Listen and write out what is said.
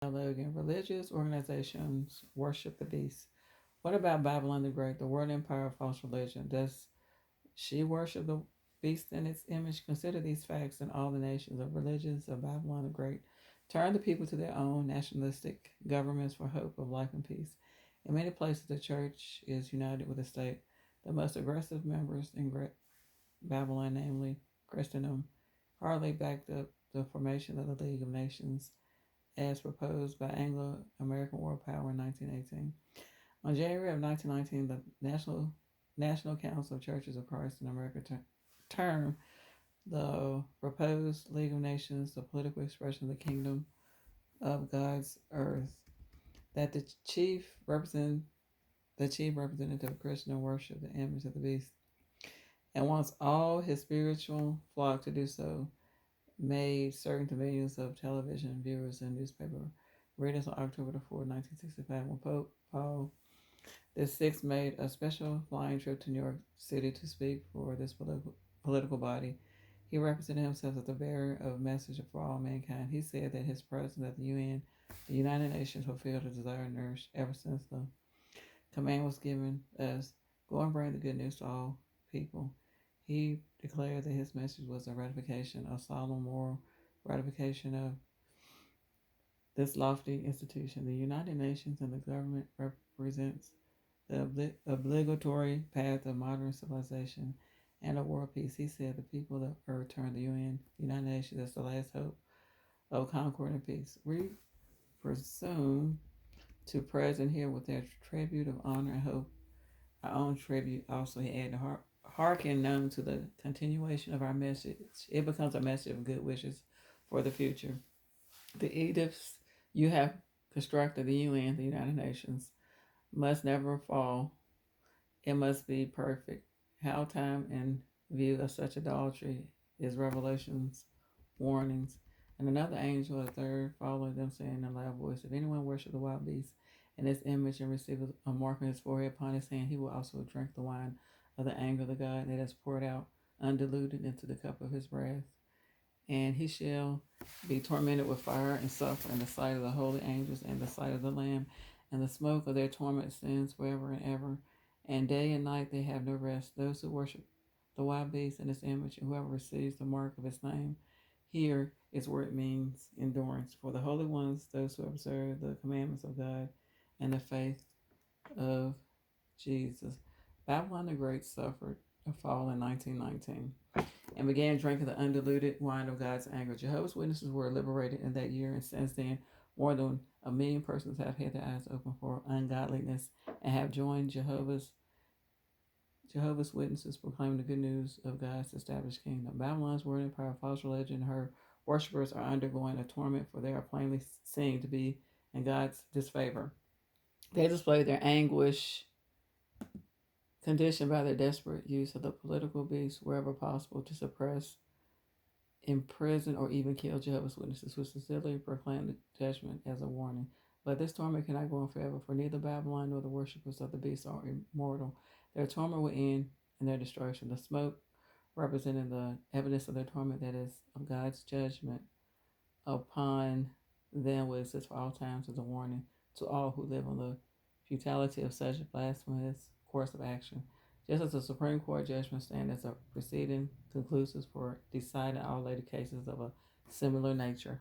Logan. Religious organizations worship the beast. What about Babylon the Great, the world empire of false religion? Does she worship the beast in its image? Consider these facts, and all the nations of religions of Babylon the Great turn the people to their own nationalistic governments for hope of life and peace. In many places, the church is united with the state. The most aggressive members in Babylon, namely Christendom, hardly backed up the formation of the League of Nations as proposed by Anglo-American world power in 1918. On January of 1919, the National Council of Churches of Christ in America termed the proposed League of Nations the political expression of the kingdom of God's earth. That the chief representative of Christian worship the image of the beast, and wants all his spiritual flock to do so, made certain convenience of television viewers and newspaper readers on October the 4th, 1965, when Pope Paul the Sixth made a special flying trip to New York City to speak for this political body. He represented himself as the bearer of a message for all mankind. He said that his presence at the UN, the United Nations, fulfilled a desire nourished ever since the command was given us, go and bring the good news to all people. He declared that his message was a ratification, a solemn moral ratification of this lofty institution. The United Nations and the government represents the obligatory path of modern civilization and of world peace. He said the people of the earth turn to the UN, United Nations, as the last hope of concord and peace. We presume to present here with their tribute of honor and hope. Our own tribute also, he added, hearken known to the continuation of our message. It becomes a message of good wishes for the future. The edicts you have constructed, the UN, the United Nations, must never fall. It must be perfect. How time in view of such idolatry is Revelation's warnings. And another angel, a third, followed them, saying in a loud voice, if anyone worship the wild beast in his image and receive a mark on his forehead upon his hand, he will also drink the wine of the anger of the God that is poured out undiluted into the cup of his wrath. And he shall be tormented with fire and suffer in the sight of the holy angels and the sight of the Lamb, and the smoke of their torment sends forever and ever. And day and night they have no rest. Those who worship the wild beast in his image, and whoever receives the mark of his name, here is where it means endurance. For the holy ones, those who observe the commandments of God and the faith of Jesus. Babylon the Great suffered a fall in 1919 and began drinking the undiluted wine of God's anger. Jehovah's Witnesses were liberated in that year, and since then, more than 1 million persons have had their eyes open for ungodliness and have joined Jehovah's Witnesses, proclaiming the good news of God's established kingdom. Babylon's world empire, false religion, her worshippers are undergoing a torment, for they are plainly seen to be in God's disfavor. They display their anguish conditioned by their desperate use of the political beast wherever possible to suppress, imprison, or even kill Jehovah's Witnesses, who sincerely proclaim the judgment as a warning. But this torment cannot go on forever, for neither Babylon nor the worshippers of the beast are immortal. Their torment will end in their destruction. The smoke representing the evidence of their torment, that is, of God's judgment upon them, will exist for all times as a warning to all who live on the futility of such blasphemous course of action. Just as the Supreme Court judgment stands as a preceding conclusive for deciding all later cases of a similar nature.